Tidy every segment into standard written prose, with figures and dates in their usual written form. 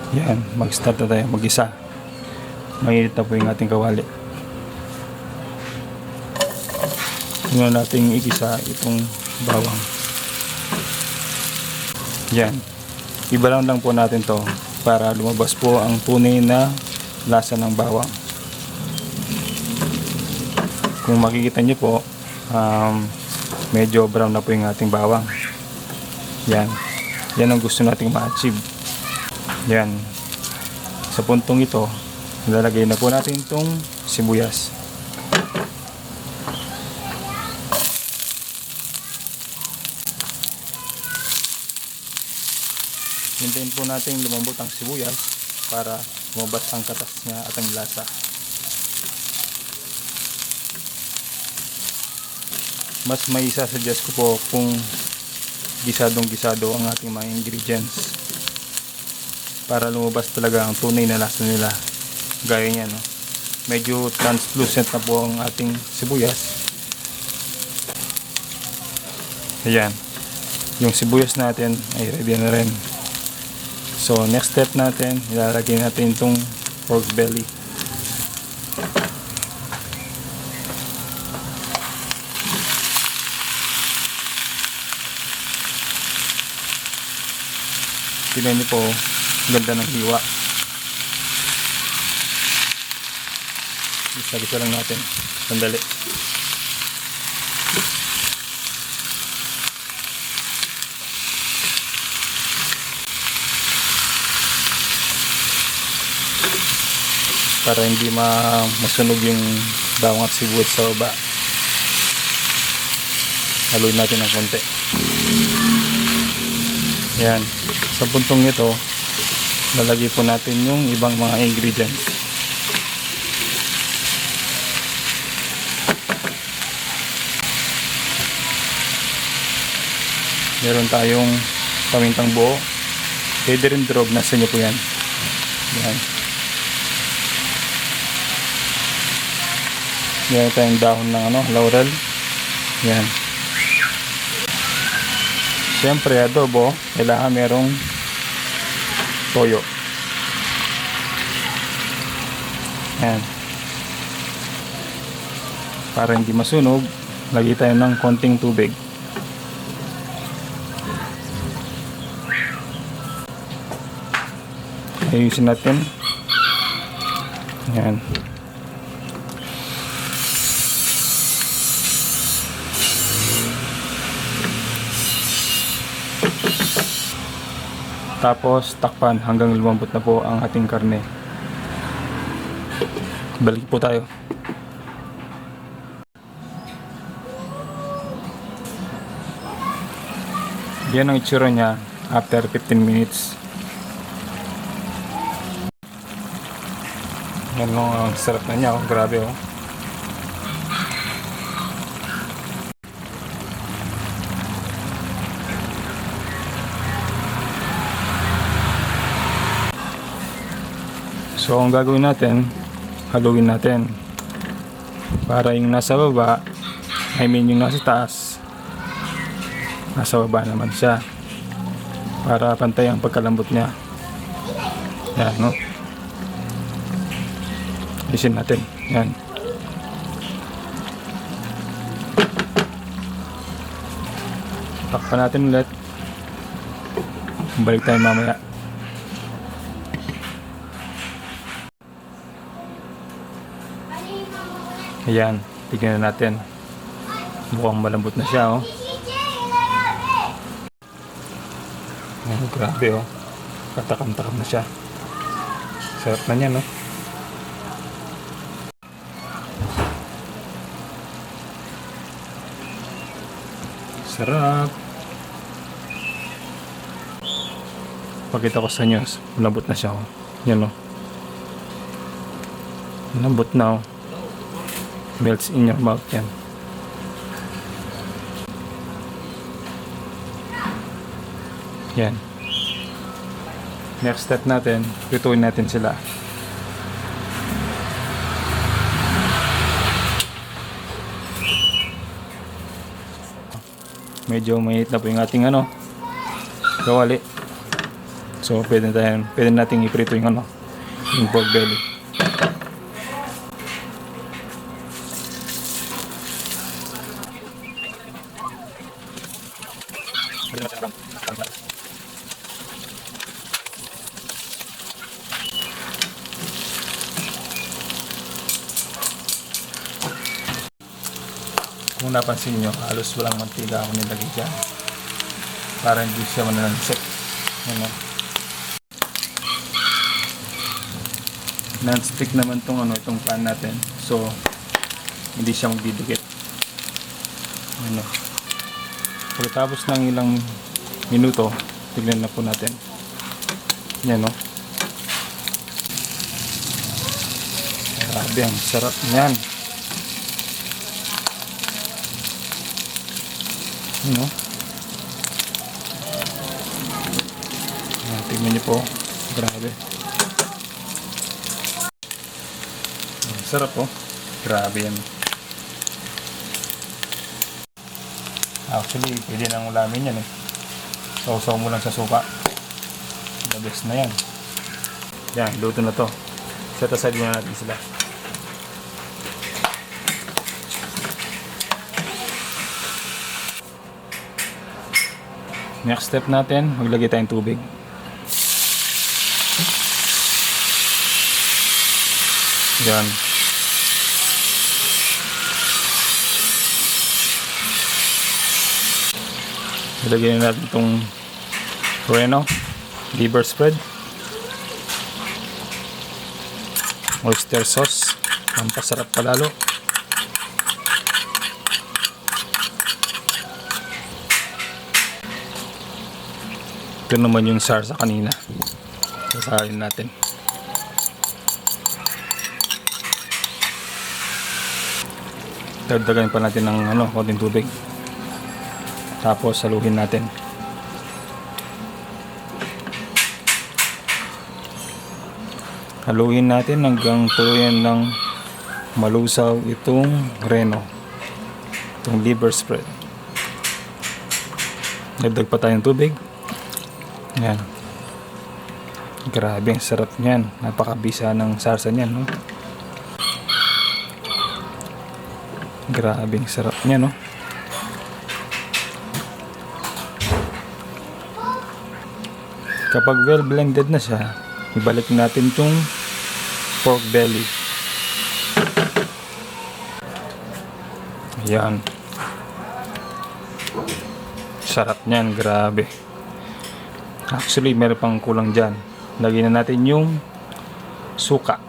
Yan, mag-start na tayo mag-isa. Mainit na po yung ating kawali. Muna natin igisa itong bawang. Yan. Ibalang lang po natin to para lumabas po ang tunay na lasa ng bawang. Kung makikita nyo po, medyo brown na po yung ating bawang. Yan. Yan ang gusto nating ma-achieve. Yan. Sa puntong ito, ilalagay na po natin itong sibuyas. Hintayin po natin lumambot ang sibuyas para lumabas ang katas niya at ang lasa. Mas may isa-suggest ko po kung gisadong-gisado ang ating mga ingredients para lumabas talaga ang tunay na lasa nila. Gaya niya, no? Medyo translucent na po ang ating sibuyas. Ayan. Yung sibuyas natin ay ready na rin. So next step natin, ilalagay natin itong pork belly. Tignan niyo po, ganda ng hiwa. Isa-gisa lang natin. Sandali. Para hindi masunog yung bawang at sibuyas sa baba. Haluin natin ng konti. Yan. Sa puntong ito, lalagay po natin yung ibang mga ingredients. Meron tayong pamintang buo. Pwede rin drog. Nasa nyo po yan. Yan. Meron tayong dahon ng laurel. Yan. Siyempre, adobo, kailangan merong toyo. Yan. Para hindi masunog, lagay tayo ng konting tubig. Ayusin natin. Yan. Tapos takpan hanggang lumambot na po ang ating karne. Balik po tayo. Yan ang itsura niya after 15 minutes. Yan ang sarap na niya, oh. Grabe, oh. So ang gagawin natin, haluin natin para yung nasa baba, yung nasa taas, nasa baba naman siya, para pantay ang pagkalambot niya. Yan, no? Isin natin. Yan. Takpan natin ulit. Balik tayo mamaya. Ayan, tignan natin. Mukhang malambot na siya, oh. Ayan, grabe, oh. Katakam-takam na siya. Sarap na niya, no? Sarap. Pakita ko sa inyo, malambot na siya, oh. Yan, oh. Malambot na, oh. Melts in your mouth yan. Yan. Next step natin, lutuin natin sila. Medyo mainit na po yung ating kawali. So pwede nating iprito yung ano, yung pork belly. Kung napansin nyo, halos walang mantika ako nilagay dyan para hindi siya mananansik. Ano? Non-stick naman itong pan natin, so hindi siya magdidikit. Ano? Pagkatapos ng ilang minuto, tignan na po natin. Yan, no? Grabe, ang sarap niyan. Ano? Tignan niyo po. Grabe. Ang sarap po. Grabe yan. Actually, pwede nang ulamin yan eh. Sausaw mo lang sa suka. The best na yan. Yan, luto na to. Set aside muna natin sila. Next step natin, maglagay tayong tubig. Yan. Ilagay na natin itong Reno liver spread, oyster sauce, pampasarap palalo. Ito naman yung sarsa kanina. Sasahin natin. Dagdagan pa natin ng konting tubig. Tapos saluhin natin. Haluin natin hanggang tuluyan ng malusaw itong Reno. Itong liver spread. Dagdag pa tayong tubig. Yan. Grabe, ang sarap niyan. Napakabisa ng sarsa niyan, no? Grabe, ang sarap niyan, no? Kapag well blended na siya, ibalik natin itong pork belly. Yan. Sarap niyan, grabe. Actually, meron pang kulang dyan. Lagyan na natin yung suka.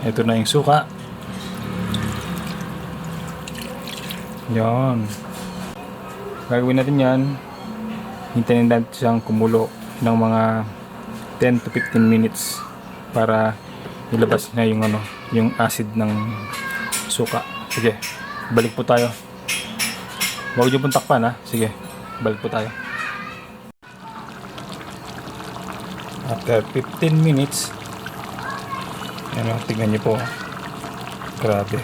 Ito na yung suka. Yan. Gagawin natin yan. Hintayin natin siyang kumulo ng mga 10 to 15 minutes para ilabas na yung yung acid ng suka. Sige, balik po tayo. Huwag niyo pong takpan, ha. Sige, balik po tayo. After 15 minutes, tingnan niyo po. Grabe.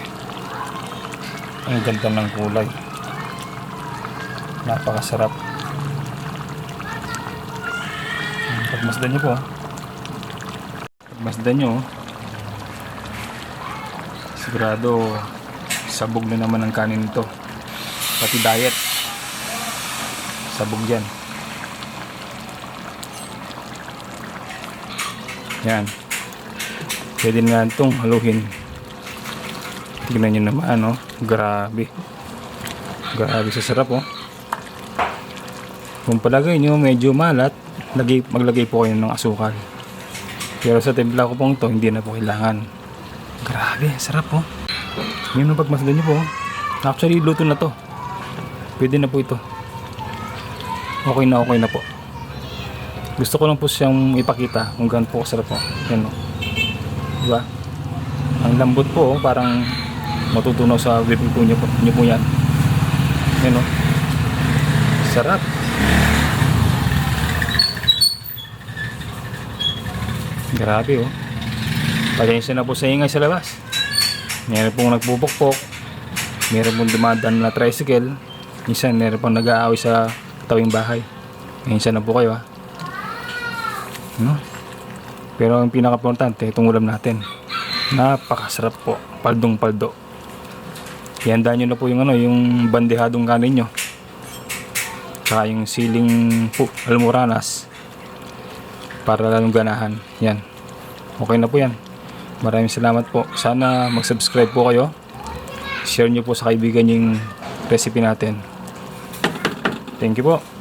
Ang ganda ng kulay. Napakasarap. Pagmasdan niyo po. Pagmasdan niyo, sigurado sabog na naman ang kanin nito. Pati diet. Sabog yan. Yan. Pwede nga itong haluhin. Tignan nyo naman, grabe. Grabe sa sarap, Kung palagay nyo medyo malat, maglagay po kayo ng asukal. Pero sa timpla ko pong ito, hindi na po kailangan. Grabe, sarap, Yun ang pagmasdan nyo po. Actually, luto na to. Pwede na po ito. Okay na po. Gusto ko lang po siyang ipakita kung gaano po kasarap po. Yan, diba? Ang lambot po, parang matutunaw sa bibig po niyo po yan. Yan, sarap. Grabe, Pasensya na po sa ingay sa labas. Meron pong nagbubukpok. Meron pong dumadaan na tricycle. Minsan meron pong nag-aaway sa tawing bahay. Minsan na po kayo ha. No? Pero ang pinaka-importante, itong ulam natin. Napakasarap po. Paldong-paldo. Ihanda nyo na po yung yung bandehadong kanin nyo. Tsaka yung siling po, almoranas. Para lalong ganahan. Yan. Okay na po yan. Maraming salamat po. Sana mag-subscribe po kayo. Share nyo po sa kaibigan yung recipe natin. Thank you po.